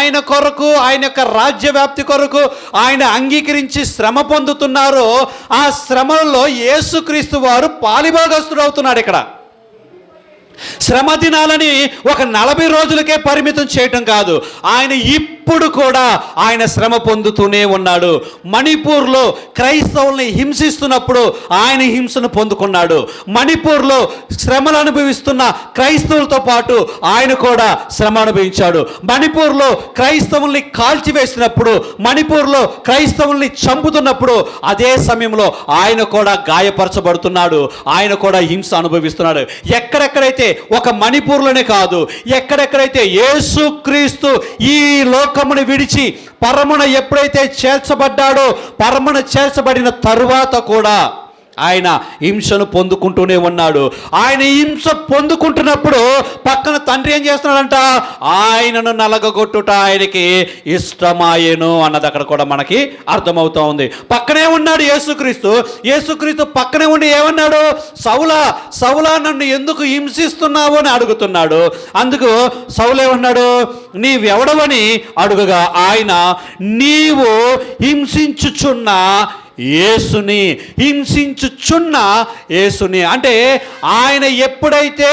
ఆయన కొరకు, ఆయన యొక్క రాజ్య వ్యాప్తి కొరకు ఆయన అంగీకరించి శ్రమ పొందుతున్నారో ఆ శ్రమలలో యేసుక్రీస్తు వారు పాలిభాగస్తుడు అవుతున్నాడు. ఇక్కడ శ్రమ దినాలని ఒక 40 రోజులకే పరిమితం చేయటం కాదు, ఆయన ఇప్పుడు కూడా ఆయన శ్రమ పొందుతూనే ఉన్నాడు. మణిపూర్లో క్రైస్తవుల్ని హింసిస్తున్నప్పుడు ఆయన హింసను పొందుకున్నాడు. మణిపూర్లో శ్రమలు అనుభవిస్తున్న క్రైస్తవులతో పాటు ఆయన కూడా శ్రమ అనుభవించాడు. మణిపూర్లో క్రైస్తవుల్ని కాల్చివేసినప్పుడు, మణిపూర్లో క్రైస్తవుల్ని చంపుతున్నప్పుడు అదే సమయంలో ఆయన కూడా గాయపరచబడుతున్నాడు, ఆయన కూడా హింస అనుభవిస్తున్నాడు. ఎక్కడెక్కడైతే ఒక మణిపూర్లోనే కాదు, ఎక్కడెక్కడైతే యేసుక్రీస్తు ఈ లోకమును విడిచి పరమున ఎప్పుడైతే చేర్చబడ్డాడో, పరమున చేర్చబడిన తరువాత కూడా ఆయన హింసను పొందుకుంటూనే ఉన్నాడు. ఆయన హింస పొందుకుంటున్నప్పుడు పక్కన తండ్రి ఏం చేస్తున్నాడంట? ఆయనను నలగగొట్టుట ఆయనకి ఇష్టమాయేను అన్నది అక్కడ కూడా మనకి అర్థమవుతా ఉంది. పక్కనే ఉన్నాడు యేసుక్రీస్తు. యేసుక్రీస్తు పక్కనే ఉండి ఏమన్నాడు? సౌలా, సౌలా నన్ను ఎందుకు హింసిస్తున్నావు అని అడుగుతున్నాడు. అందుకు సౌలు ఏమన్నాడు? నీవెవడవని అడుగగా ఆయన, నీవు హింసించుచున్న యేసుని, హింసించుచున్న యేసుని. అంటే ఆయన ఎప్పుడైతే